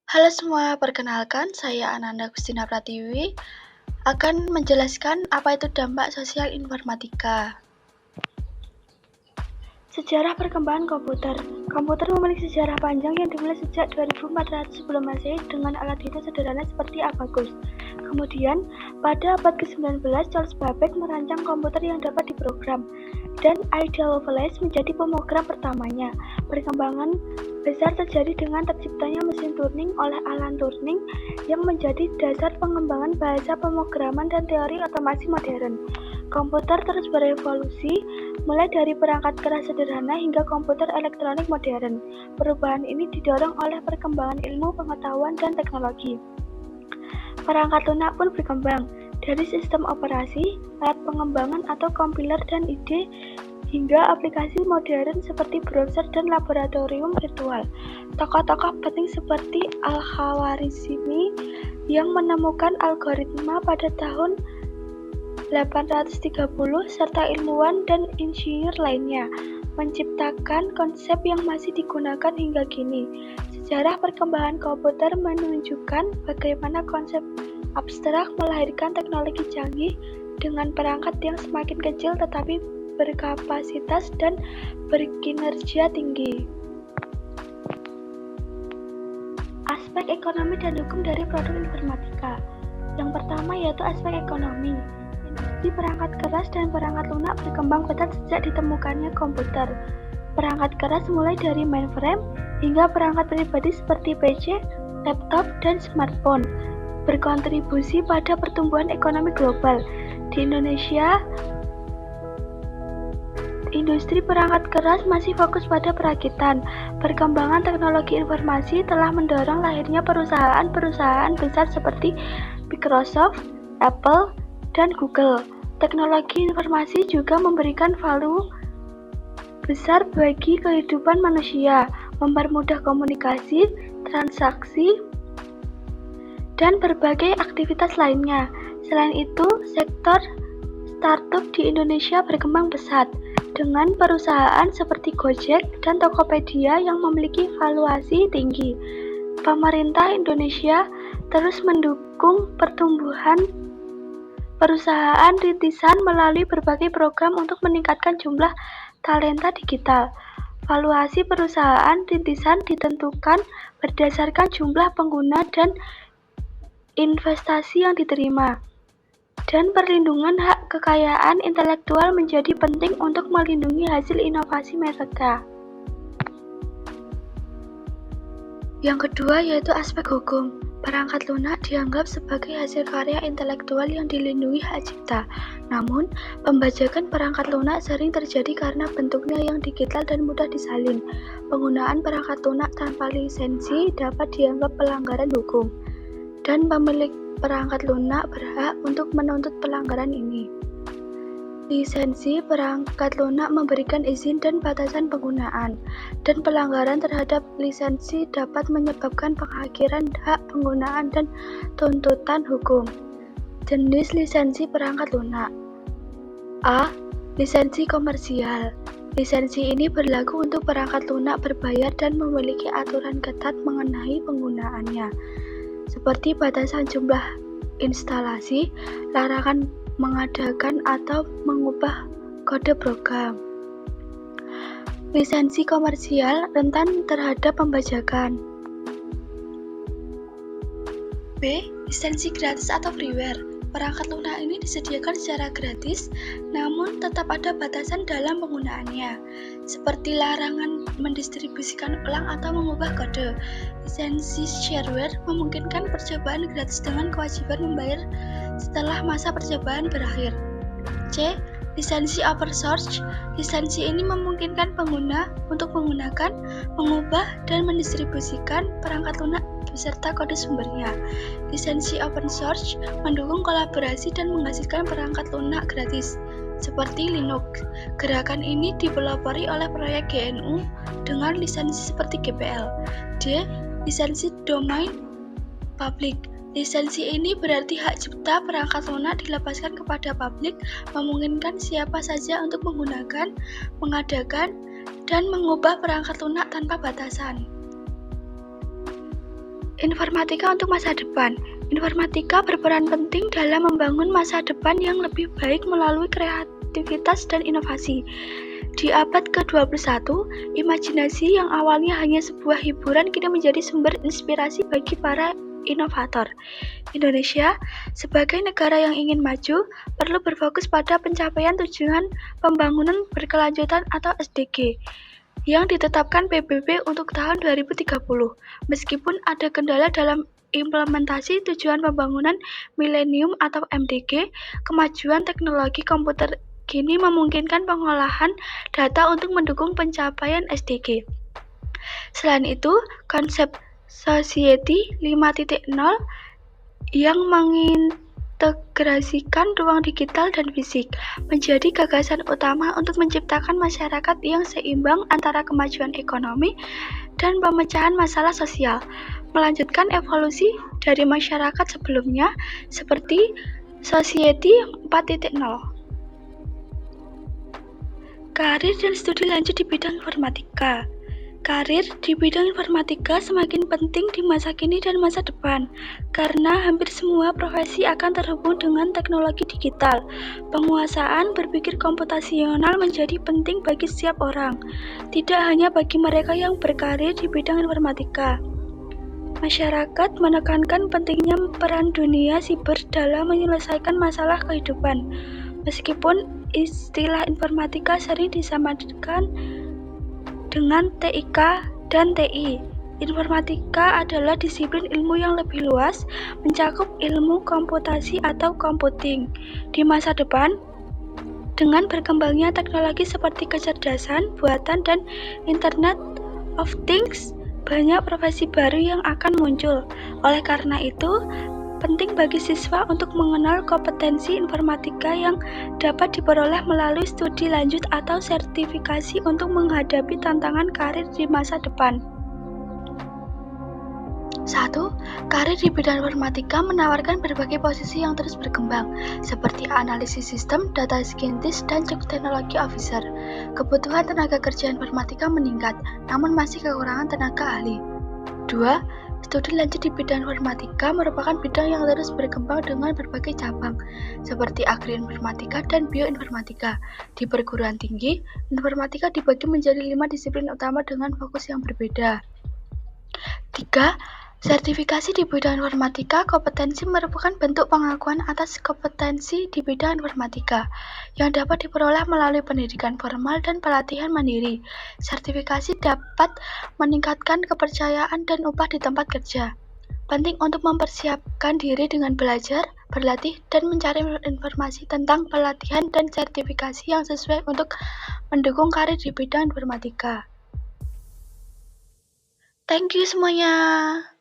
Halo semua, perkenalkan saya Ananda Gustina Pratiwi akan menjelaskan apa itu dampak sosial informatika. Sejarah perkembangan komputer. Komputer memiliki sejarah panjang yang dimulai sejak 2400 sebelum Masehi dengan alat hitung sederhana seperti abacus. Kemudian, pada abad ke-19, Charles Babbage merancang komputer yang dapat diprogram, dan Ida Lovelace menjadi pemrogram pertamanya. Perkembangan besar terjadi dengan terciptanya mesin Turing oleh Alan Turing yang menjadi dasar pengembangan bahasa pemrograman dan teori otomasi modern. Komputer terus berevolusi, mulai dari perangkat keras sederhana hingga komputer elektronik modern. Perubahan ini didorong oleh perkembangan ilmu pengetahuan dan teknologi. Perangkat lunak pun berkembang, dari sistem operasi, alat pengembangan atau kompiler dan ide, hingga aplikasi modern seperti browser dan laboratorium virtual. Tokoh-tokoh penting seperti Al-Khwarizmi yang menemukan algoritma pada tahun 830 serta ilmuwan dan insinyur lainnya menciptakan konsep yang masih digunakan hingga kini. Sejarah perkembangan komputer menunjukkan bagaimana konsep abstrak melahirkan teknologi canggih dengan perangkat yang semakin kecil tetapi berkapasitas dan berkinerja tinggi. Aspek ekonomi dan hukum dari produk informatika. Yang pertama yaitu aspek ekonomi. Industri perangkat keras dan perangkat lunak berkembang pesat sejak ditemukannya komputer. Perangkat keras mulai dari mainframe hingga perangkat pribadi seperti PC, laptop, dan smartphone berkontribusi pada pertumbuhan ekonomi global. Di Indonesia, industri perangkat keras masih fokus pada perakitan. Perkembangan teknologi informasi telah mendorong lahirnya perusahaan-perusahaan besar seperti Microsoft, Apple, dan Google. Teknologi informasi juga memberikan value besar bagi kehidupan manusia, mempermudah komunikasi, transaksi, dan berbagai aktivitas lainnya. Selain itu, sektor startup di Indonesia berkembang pesat, dengan perusahaan seperti Gojek dan Tokopedia yang memiliki valuasi tinggi. Pemerintah Indonesia terus mendukung pertumbuhan perusahaan rintisan melalui berbagai program untuk meningkatkan jumlah talenta digital. Valuasi perusahaan rintisan ditentukan berdasarkan jumlah pengguna dan investasi yang diterima. Dan perlindungan hak kekayaan intelektual menjadi penting untuk melindungi hasil inovasi mereka. Yang kedua yaitu aspek hukum. Perangkat lunak dianggap sebagai hasil karya intelektual yang dilindungi hak cipta. Namun, pembajakan perangkat lunak sering terjadi karena bentuknya yang digital dan mudah disalin. Penggunaan perangkat lunak tanpa lisensi dapat dianggap pelanggaran hukum, dan pemilik perangkat lunak berhak untuk menuntut pelanggaran ini. Lisensi perangkat lunak memberikan izin dan batasan penggunaan, dan pelanggaran terhadap lisensi dapat menyebabkan penghakiran hak penggunaan dan tuntutan hukum. Jenis lisensi perangkat lunak. A. Lisensi komersial. Lisensi ini berlaku untuk perangkat lunak berbayar dan memiliki aturan ketat mengenai penggunaannya, seperti batasan jumlah instalasi, larangan mengadakan atau mengubah kode program. Lisensi komersial rentan terhadap pembajakan. B. Lisensi gratis atau freeware. Perangkat lunak ini disediakan secara gratis, namun tetap ada batasan dalam penggunaannya, seperti larangan mendistribusikan ulang atau mengubah kode. Lisensi shareware memungkinkan percobaan gratis dengan kewajiban membayar setelah masa percobaan berakhir. C. Lisensi open source. Lisensi ini memungkinkan pengguna untuk menggunakan, mengubah, dan mendistribusikan perangkat lunak beserta kode sumbernya. Lisensi open source mendukung kolaborasi dan menghasilkan perangkat lunak gratis, seperti Linux. Gerakan ini dipelopori oleh proyek GNU dengan lisensi seperti GPL. D. Lisensi domain public. Lisensi ini berarti hak cipta perangkat lunak dilepaskan kepada publik, memungkinkan siapa saja untuk menggunakan, mengadakan, dan mengubah perangkat lunak tanpa batasan. Informatika untuk masa depan. Informatika berperan penting dalam membangun masa depan yang lebih baik melalui kreativitas dan inovasi. Di abad ke-21, imajinasi yang awalnya hanya sebuah hiburan kini menjadi sumber inspirasi bagi para inovator. Indonesia, sebagai negara yang ingin maju, perlu berfokus pada pencapaian tujuan pembangunan berkelanjutan atau SDG yang ditetapkan PBB untuk tahun 2030. Meskipun ada kendala dalam implementasi tujuan pembangunan milenium atau MDG, kemajuan teknologi komputer kini memungkinkan pengolahan data untuk mendukung pencapaian SDG. Selain itu, konsep Society 5.0 yang mengintegrasikan ruang digital dan fisik menjadi gagasan utama untuk menciptakan masyarakat yang seimbang antara kemajuan ekonomi dan pemecahan masalah sosial, melanjutkan evolusi dari masyarakat sebelumnya seperti Society 4.0. Karir dan studi lanjut di bidang informatika. Karir di bidang informatika semakin penting di masa kini dan masa depan, karena hampir semua profesi akan terhubung dengan teknologi digital. Penguasaan berpikir komputasional menjadi penting bagi setiap orang, tidak hanya bagi mereka yang berkarir di bidang informatika. Masyarakat menekankan pentingnya peran dunia siber dalam menyelesaikan masalah kehidupan. Meskipun istilah informatika sering disamakan dengan TIK dan TI, informatika adalah disiplin ilmu yang lebih luas, mencakup ilmu komputasi atau computing. Di masa depan, dengan berkembangnya teknologi seperti kecerdasan buatan dan Internet of Things, banyak profesi baru yang akan muncul. Oleh karena itu, penting bagi siswa untuk mengenal kompetensi informatika yang dapat diperoleh melalui studi lanjut atau sertifikasi untuk menghadapi tantangan karir di masa depan. 1. Karir di bidang informatika menawarkan berbagai posisi yang terus berkembang, seperti analisis sistem, data scientist, dan chief technology officer. Kebutuhan tenaga kerja informatika meningkat, namun masih kekurangan tenaga ahli. 2. Studi lanjut di bidang informatika merupakan bidang yang terus berkembang dengan berbagai cabang, seperti agri-informatika dan bioinformatika. Di perguruan tinggi, informatika dibagi menjadi 5 disiplin utama dengan fokus yang berbeda. 3. Sertifikasi di bidang informatika kompetensi merupakan bentuk pengakuan atas kompetensi di bidang informatika yang dapat diperoleh melalui pendidikan formal dan pelatihan mandiri. Sertifikasi dapat meningkatkan kepercayaan dan upah di tempat kerja. Penting untuk mempersiapkan diri dengan belajar, berlatih, dan mencari informasi tentang pelatihan dan sertifikasi yang sesuai untuk mendukung karir di bidang informatika. Thank you semuanya.